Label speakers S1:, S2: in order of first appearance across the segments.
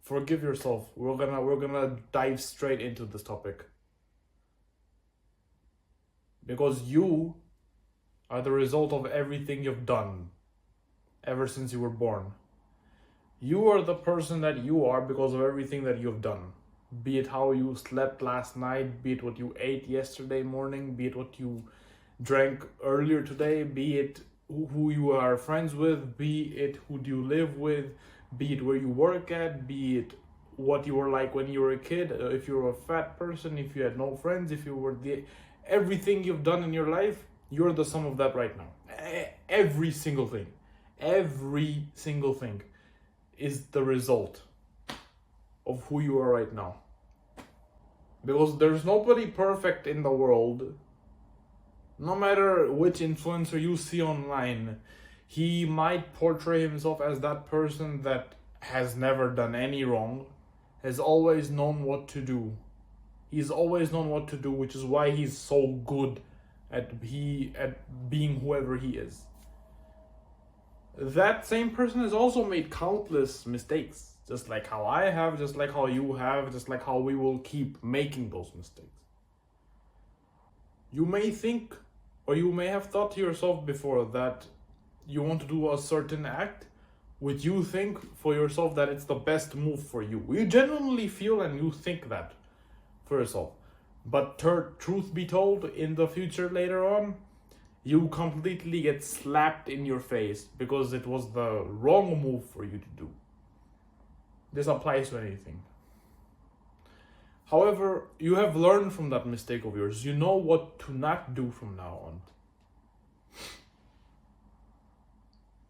S1: Forgive yourself. We're gonna dive straight into this topic. Because you are the result of everything you've done ever since you were born. You are the person that you are because of everything that you've done. Be it how you slept last night, be it what you ate yesterday morning, be it what you drank earlier today, be it who you are friends with, be it who do you live with, be it where you work at, be it what you were like when you were a kid, if you were a fat person, if you had no friends, if you were everything you've done in your life, you're the sum of that right now. Every single thing is the result of who you are right now. Because there's nobody perfect in the world. No matter which influencer you see online, he might portray himself as that person that has never done any wrong, has always known what to do. He's always known what to do, which is why he's so good at being whoever he is. That same person has also made countless mistakes, just like how I have, just like how you have, just like how we will keep making those mistakes. You may think, or you may have thought to yourself before that you want to do a certain act, which you think for yourself that it's the best move for you. You genuinely feel and you think that for yourself. But truth be told, in the future later on, you completely get slapped in your face because it was the wrong move for you to do. This applies to anything. However, you have learned from that mistake of yours. You know what to not do from now on.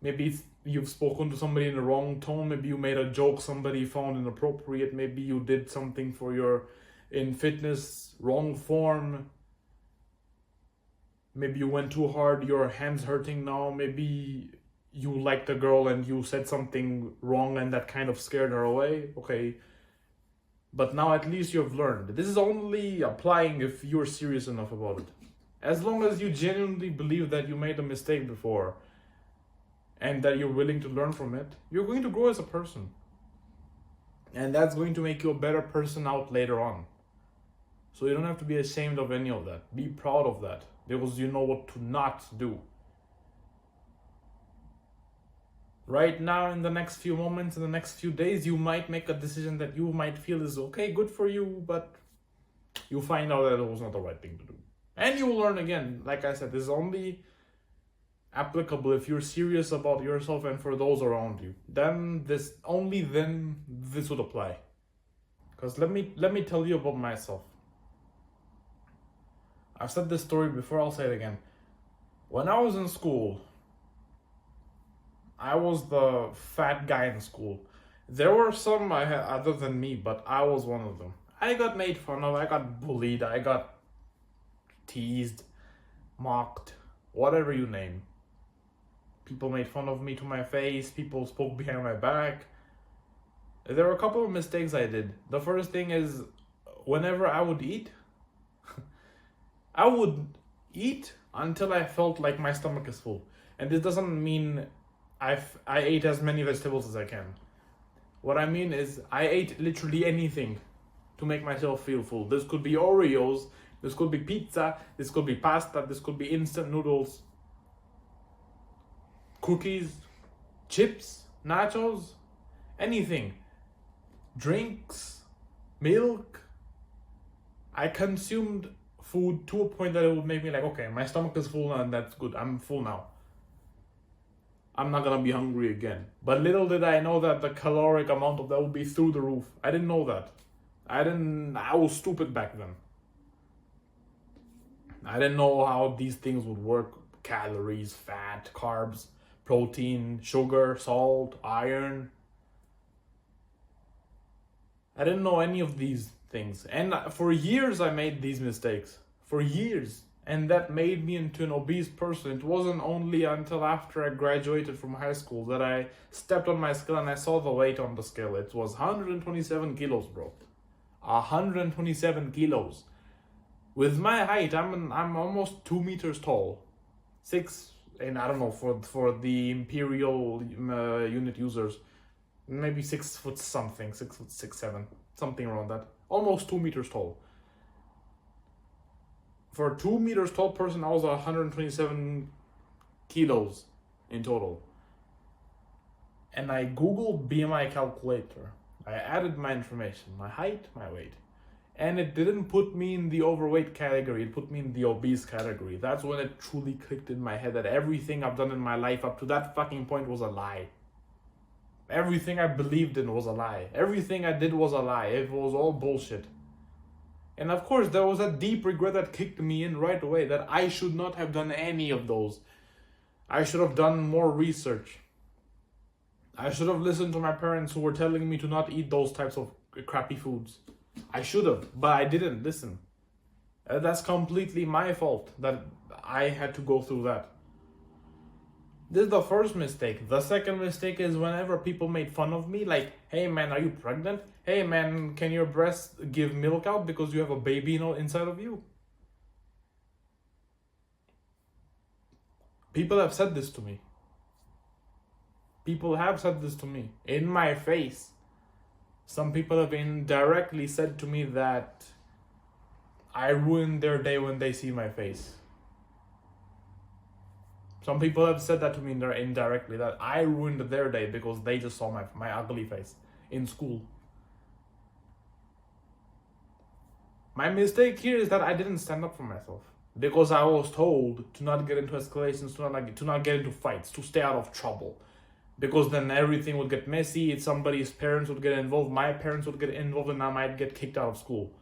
S1: Maybe you've spoken to somebody in the wrong tone. Maybe you made a joke somebody found inappropriate. Maybe you did something in fitness, wrong form. Maybe you went too hard, your hand's hurting now. Maybe you liked a girl and you said something wrong and that kind of scared her away. Okay. But now at least you've learned. This is only applying if you're serious enough about it. As long as you genuinely believe that you made a mistake before and that you're willing to learn from it, you're going to grow as a person. And that's going to make you a better person out later on. So you don't have to be ashamed of any of that. Be proud of that because you know what to not do. Right now, in the next few moments, in the next few days, you might make a decision that you might feel is okay, good for you, but you find out that it was not the right thing to do. And you will learn again. Like I said, this is only applicable if you're serious about yourself and for those around you. Then this would apply. Because let me tell you about myself. I've said this story before, I'll say it again. When I was in school, I was the fat guy in school. There were some other than me, but I was one of them. I got made fun of, I got bullied, I got teased, mocked, whatever you name. People made fun of me to my face, people spoke behind my back. There were a couple of mistakes I did. The first thing is, whenever I would eat, I would eat until I felt like my stomach is full. And this doesn't mean I ate as many vegetables as I can. What I mean is I ate literally anything to make myself feel full. This could be Oreos, this could be pizza, this could be pasta, this could be instant noodles, cookies, chips, nachos, anything. Drinks, milk. I consumed food to a point that it would make me like, okay, my stomach is full now and that's good. I'm full now. I'm not gonna be hungry again. But little did I know that the caloric amount of that would be through the roof. I didn't know that. I was stupid back then. I didn't know how these things would work. Calories, fat, carbs, protein, sugar, salt, iron. I didn't know any of these things. And for years I made these mistakes. For years. And that made me into an obese person. It wasn't only until after I graduated from high school that I stepped on my scale and I saw the weight on the scale. It was 127 kilos, bro. 127 kilos. With my height, I'm almost 2 meters tall. 6, and I don't know, for the imperial unit users, maybe 6 foot something, 6 foot 6, 7, something around that. Almost 2 meters tall. For a 2 meters tall person, I was 127 kilos in total. And I Googled BMI calculator. I added my information, my height, my weight. And it didn't put me in the overweight category, it put me in the obese category. That's when it truly clicked in my head that everything I've done in my life up to that fucking point was a lie. Everything I believed in was a lie. Everything I did was a lie. It was all bullshit. And of course, there was a deep regret that kicked me in right away that I should not have done any of those. I should have done more research. I should have listened to my parents who were telling me to not eat those types of crappy foods. I should have, but I didn't listen. That's completely my fault that I had to go through that. This is the first mistake. The second mistake is whenever people made fun of me, like, hey man, are you pregnant? Hey man, can your breast give milk out because you have a baby inside of you? People have said this to me. People have said this to me in my face. Some people have indirectly said to me that I ruin their day when they see my face. Some people have said that to me indirectly, that I ruined their day because they just saw my ugly face in school. My mistake here is that I didn't stand up for myself because I was told to not get into escalations, to not get into fights, to stay out of trouble. Because then everything would get messy, somebody's parents would get involved, my parents would get involved, and I might get kicked out of school.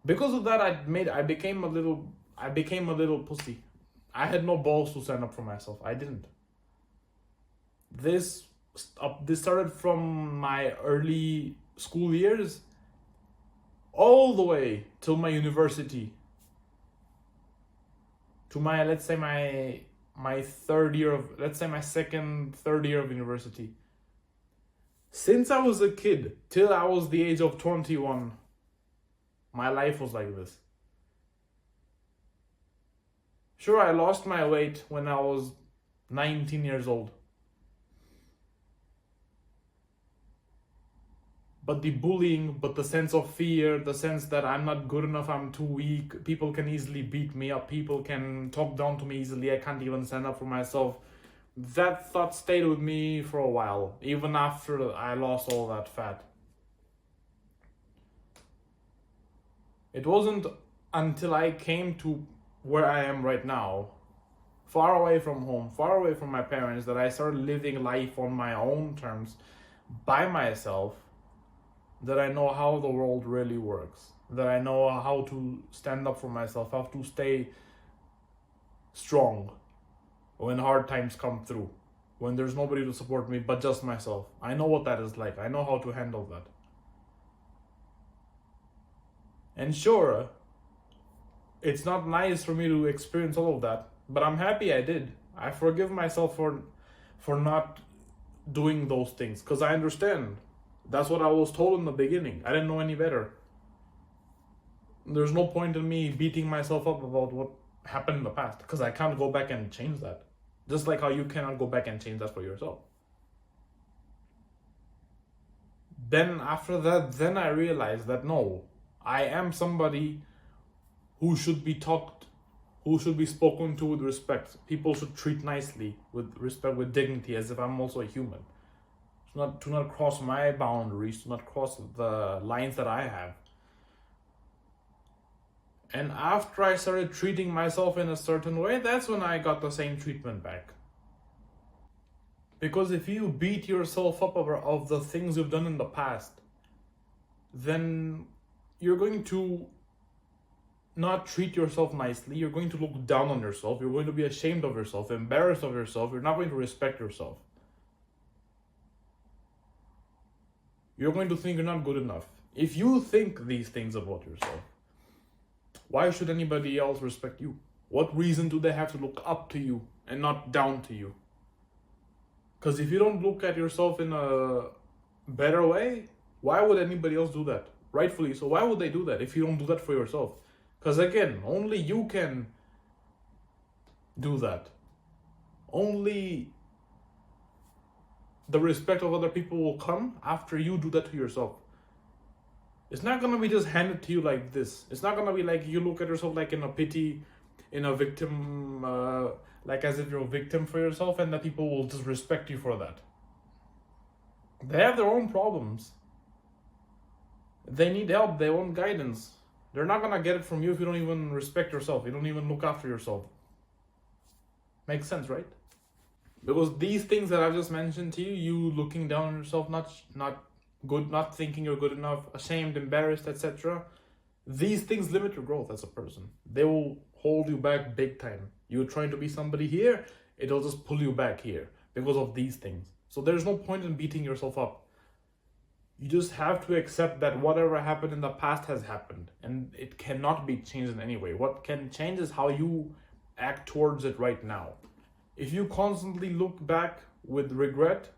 S1: Because of that, I became a little pussy. I had no balls to stand up for myself. I didn't. This started from my early school years all the way till my university. To my, let's say my third year of, let's say my third year of university. Since I was a kid till I was the age of 21, my life was like this. Sure, I lost my weight when I was 19 years old. But the bullying, but the sense of fear, the sense that I'm not good enough, I'm too weak, people can easily beat me up, people can talk down to me easily, I can't even stand up for myself. That thought stayed with me for a while, even after I lost all that fat. It wasn't until I came to where I am right now, far away from home, far away from my parents, that I started living life on my own terms, by myself, that I know how the world really works, that I know how to stand up for myself, how to stay strong when hard times come through, when there's nobody to support me but just myself. I know what that is like. I know how to handle that. And sure, it's not nice for me to experience all of that, but I'm happy I did. I forgive myself for not doing those things, because I understand. That's what I was told in the beginning. I didn't know any better. There's no point in me beating myself up about what happened in the past, because I can't go back and change that. Just like how you cannot go back and change that for yourself. Then after that, then I realized that no, I am somebody who should be talked, who should be spoken to with respect. People should treat nicely, with respect, with dignity, as if I'm also a human. To not cross my boundaries, to not cross the lines that I have. And after I started treating myself in a certain way, that's when I got the same treatment back. Because if you beat yourself up over of the things you've done in the past, then you're going to not treat yourself nicely. You're going to look down on yourself. You're going to be ashamed of yourself, embarrassed of yourself. You're not going to respect yourself. You're going to think you're not good enough. If you think these things about yourself, why should anybody else respect you? What reason do they have to look up to you and not down to you? Because if you don't look at yourself in a better way, why would anybody else do that? Rightfully so, why would they do that if you don't do that for yourself? Because again, only you can do that. Only The respect of other people will come after you do that to yourself. It's not gonna be just handed to you like this. It's not gonna be like you look at yourself like in a pity, in a victim, like as if you're a victim for yourself, and that people will just respect you for that. They have their own problems. They need help. They want guidance. They're not gonna get it from you if you don't even respect yourself. You don't even look after yourself. Makes sense, right? Because these things that I've just mentioned to you, you looking down on yourself, not good, not thinking you're good enough, ashamed, embarrassed, etc. These things limit your growth as a person. They will hold you back big time. You're trying to be somebody here, it'll just pull you back here because of these things. So there's no point in beating yourself up. You just have to accept that whatever happened in the past has happened and it cannot be changed in any way. What can change is how you act towards it right now. If you constantly look back with regret,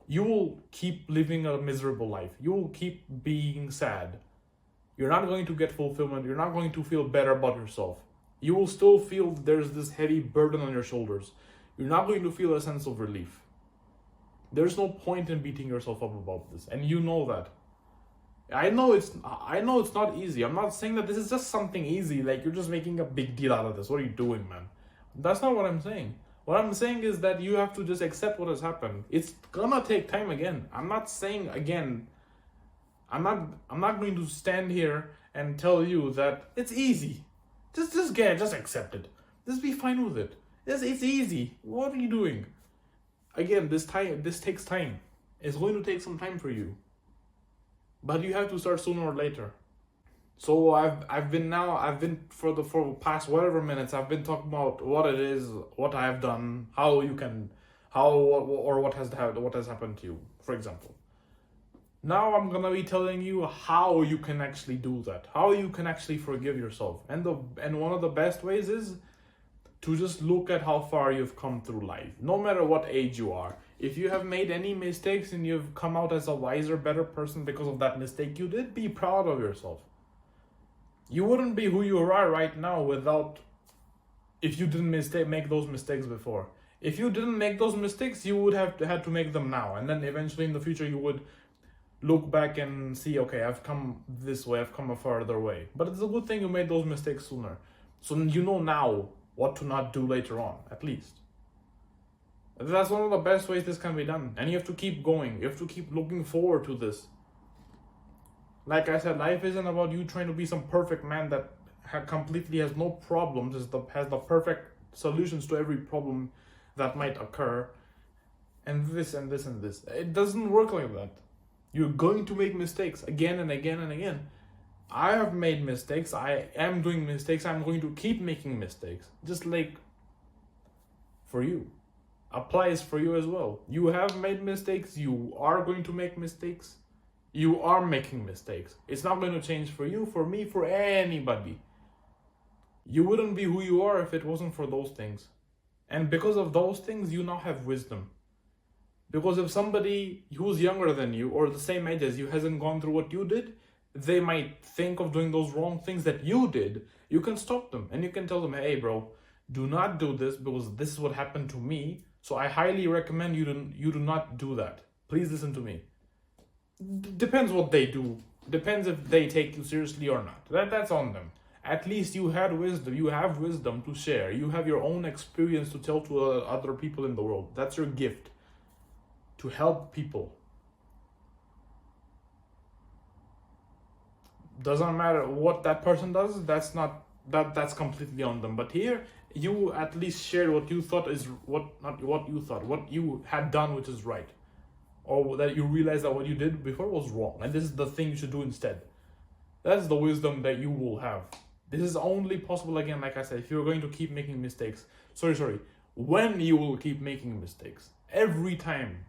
S1: you will keep living a miserable life. You will keep being sad. You're not going to get fulfillment. You're not going to feel better about yourself. You will still feel there's this heavy burden on your shoulders. You're not going to feel a sense of relief. There's no point in beating yourself up about this, and you know that. I know it's not easy. I'm not saying that this is just something easy, like you're just making a big deal out of this. What are you doing, man? That's not what I'm saying. What I'm saying is that you have to just accept what has happened. It's gonna take time again. I'm not saying again, I'm not going to stand here and tell you that it's easy. Just accept it. Just be fine with it. It's easy. What are you doing? Again, this takes time. It's going to take some time for you. But you have to start sooner or later. So I've been for the past whatever minutes, I've been talking about what it is, what I have done, what has happened to you, for example. Now I'm gonna be telling you how you can actually do that, how you can actually forgive yourself, and one of the best ways is to just look at how far you've come through life, no matter what age you are. If you have made any mistakes and you've come out as a wiser, better person because of that mistake you did, be proud of yourself. You wouldn't be who you are right now if you didn't make those mistakes before. If you didn't make those mistakes, you would have had to make them now, and then eventually in the future you would look back and see, okay, I've come this way, I've come a further way. But it's a good thing you made those mistakes sooner, so you know now what to not do later on, at least. That's one of the best ways this can be done, and you have to keep going. You have to keep looking forward to this. Like I said, life isn't about you trying to be some perfect man that completely has no problems, has the perfect solutions to every problem that might occur, and this and this and this. It doesn't work like that. You're going to make mistakes again and again and again. I have made mistakes. I am doing mistakes. I'm going to keep making mistakes. Just like for you. Applies for you as well. You have made mistakes. You are going to make mistakes. You are making mistakes. It's not going to change for you, for me, for anybody. You wouldn't be who you are if it wasn't for those things. And because of those things, you now have wisdom. Because if somebody who's younger than you or the same age as you hasn't gone through what you did, they might think of doing those wrong things that you did. You can stop them and you can tell them, hey bro, do not do this because this is what happened to me. So I highly recommend you do not do that. Please listen to me. Depends what they do. Depends if they take you seriously or not. That's on them. At least you had wisdom. You have wisdom to share. You have your own experience to tell to other people in the world. That's your gift. To help people. Doesn't matter what that person does. That's completely on them. But here, you at least shared what you thought is what you had done, which is right. Or that you realize that what you did before was wrong, and this is the thing you should do instead. That's the wisdom that you will have. This is only possible, again, like I said, if you're going to keep making mistakes. When you will keep making mistakes. Every time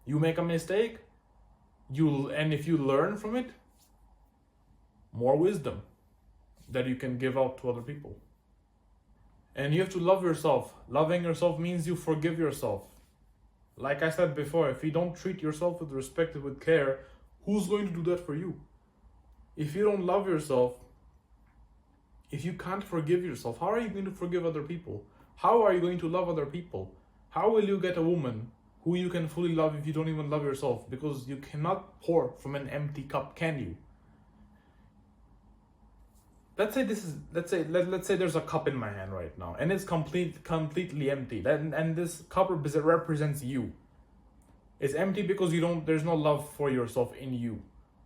S1: you make a mistake, and if you learn from it, more wisdom that you can give out to other people. And you have to love yourself. Loving yourself means you forgive yourself. Like I said before, if you don't treat yourself with respect and with care, who's going to do that for you? If you don't love yourself, if you can't forgive yourself, how are you going to forgive other people? How are you going to love other people? How will you get a woman who you can fully love if you don't even love yourself, because you cannot pour from an empty cup, can you? Let's say there's a cup in my hand right now and it's completely empty. And this cup represents you. It's empty because there's no love for yourself in you.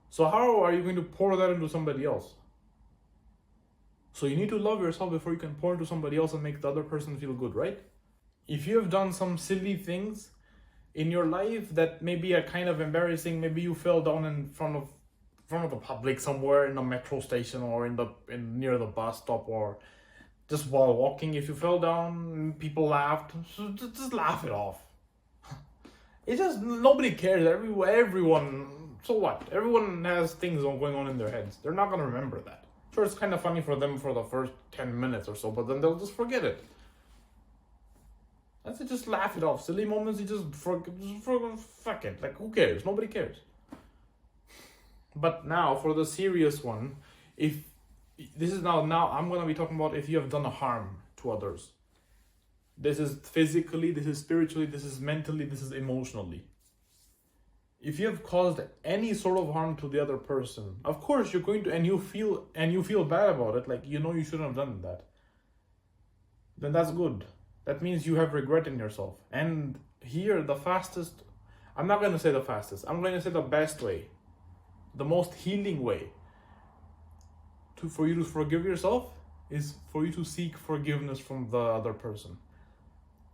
S1: So how are you going to pour that into somebody else? So you need to love yourself before you can pour into somebody else and make the other person feel good, right? If you have done some silly things in your life that maybe are kind of embarrassing, maybe you fell down in front of the public somewhere in a metro station or near the bus stop, or just while walking, if you fell down, people laughed, so just laugh it off. It's just, nobody cares. Everyone, so what? Everyone has things going on in their heads. They're not gonna remember that. Sure, it's kind of funny for them for the first 10 minutes or so, but then they'll just forget it. That's it, just laugh it off. Silly moments, you just fuck it. Like, who cares? Nobody cares. But now, for the serious one, if this is now I'm gonna be talking about if you have done a harm to others. This is physically, this is spiritually, this is mentally, this is emotionally. If you have caused any sort of harm to the other person, of course you're going to, and you feel bad about it, like you shouldn't have done that. Then that's good. That means you have regret in yourself. And here, I'm not going to say the fastest, I'm going to say the best way, the most healing way for you to forgive yourself is for you to seek forgiveness from the other person.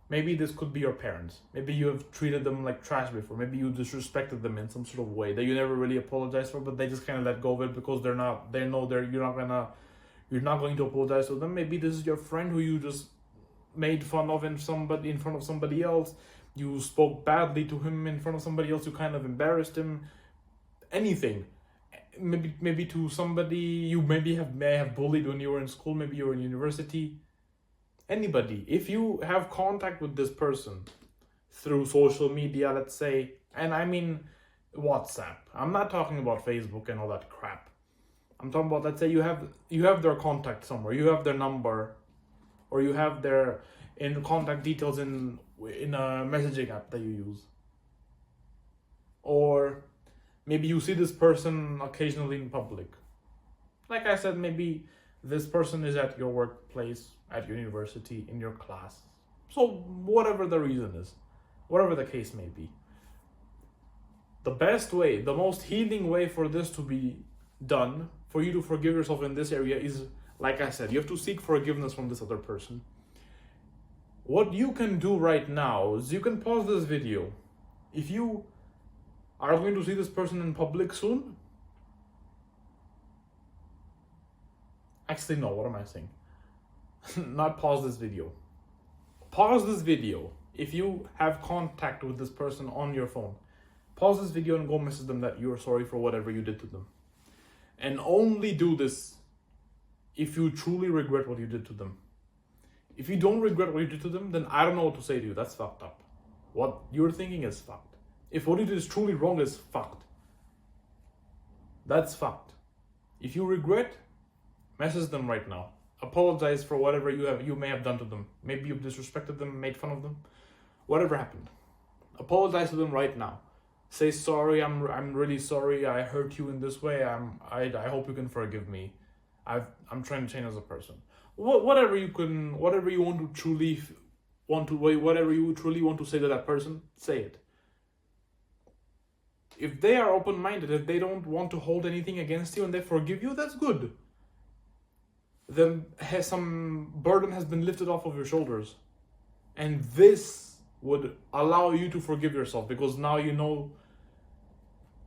S1: Maybe this could be your parents. Maybe you have treated them like trash before. Maybe you disrespected them in some sort of way that you never really apologized for, but they just kind of let go of it because you're not going to apologize to them. Maybe this is your friend who you just made fun of in front of somebody else. You spoke badly to him in front of somebody else. You kind of embarrassed him. Anything. Maybe to somebody you may have bullied when you were in school. Maybe you were in university. Anybody. If you have contact with this person through social media, let's say, and I mean WhatsApp. I'm not talking about Facebook and all that crap. I'm talking about, let's say you have their contact somewhere. You have their number, or you have their contact details in a messaging app that you use. Or maybe you see this person occasionally in public. Like I said, maybe this person is at your workplace, at your university, in your class. So whatever the reason is, whatever the case may be, the best way, the most healing way for this to be done, for you to forgive yourself in this area is, like I said, you have to seek forgiveness from this other person. What you can do right now is you can pause this video. If you are going to see this person in public soon, actually no, what am I saying? Not pause this video. Pause this video. If you have contact with this person on your phone, pause this video and go message them that you're sorry for whatever you did to them. And only do this if you truly regret what you did to them. If you don't regret what you did to them, then I don't know what to say to you. That's fucked up. What you're thinking is fucked. If what you did is truly wrong, is fucked. That's fucked. If you regret, message them right now. Apologize for whatever you may have done to them. Maybe you've disrespected them, made fun of them. Whatever happened. Apologize to them right now. Say sorry, I'm really sorry I hurt you in this way. I hope you can forgive me. I'm trying to change as a person. Whatever you truly want to say to that person, say it. If they are open-minded, if they don't want to hold anything against you and they forgive you, that's good. Then some burden has been lifted off of your shoulders. And this would allow you to forgive yourself, because now you know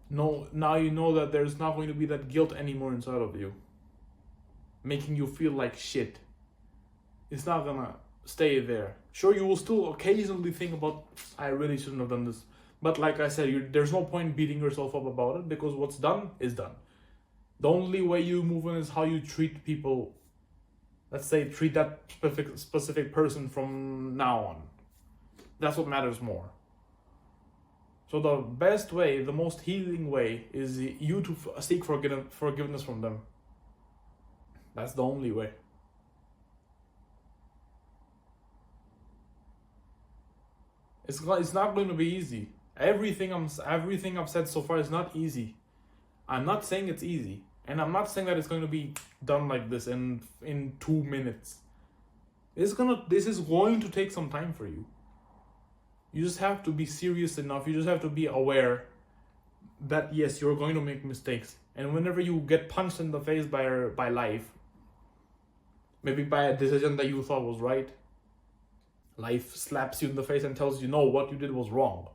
S1: that there's not going to be that guilt anymore inside of you, making you feel like shit. It's not gonna stay there. Sure, you will still occasionally think about, I really shouldn't have done this. But like I said, there's no point beating yourself up about it, because what's done is done. The only way you move on is how you treat people. Let's say treat that specific person from now on. That's what matters more. So the best way, the most healing way, is you to seek forgiveness from them. That's the only way. It's not going to be easy. Everything I've said so far is not easy. I'm not saying it's easy, and I'm not saying that it's going to be done like this in 2 minutes. This is going to take some time for you. You just have to be serious enough. You just have to be aware that yes, you're going to make mistakes, and whenever you get punched in the face by life, maybe by a decision that you thought was right, life slaps you in the face and tells you, no, what you did was wrong.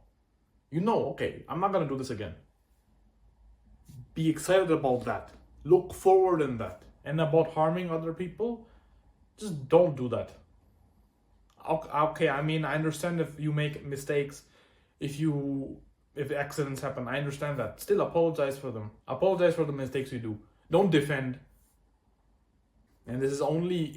S1: You know, okay, I'm not gonna do this again. Be excited about that. Look forward in that. And about harming other people, just don't do that. Okay, I mean, I understand if you make mistakes, if accidents happen, I understand that. Still apologize for them. Apologize for the mistakes you do. Don't defend. And this is only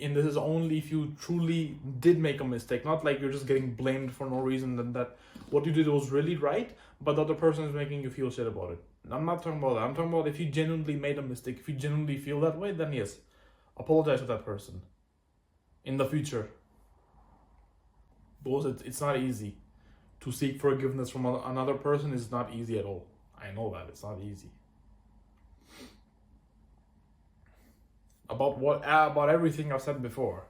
S1: if you truly did make a mistake, not like you're just getting blamed for no reason and that what you did was really right, but the other person is making you feel shit about it. I'm not talking about that. I'm talking about if you genuinely made a mistake, if you genuinely feel that way, then yes, apologize to that person in the future. Because it's not easy. To seek forgiveness from another person is not easy at all. I know that, it's not easy. About everything I've said before.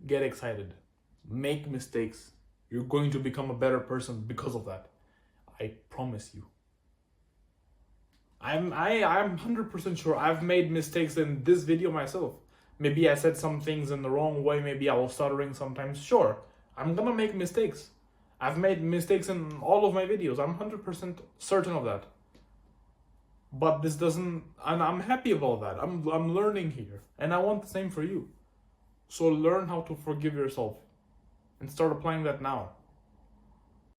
S1: Get excited. Make mistakes. You're going to become a better person because of that. I promise you. I'm 100% sure I've made mistakes in this video myself. Maybe I said some things in the wrong way. Maybe I was stuttering sometimes. Sure, I'm gonna make mistakes. I've made mistakes in all of my videos. I'm 100% certain of that. But this doesn't, and I'm happy about that. I'm learning here, and I want the same for you. So learn how to forgive yourself and start applying that now.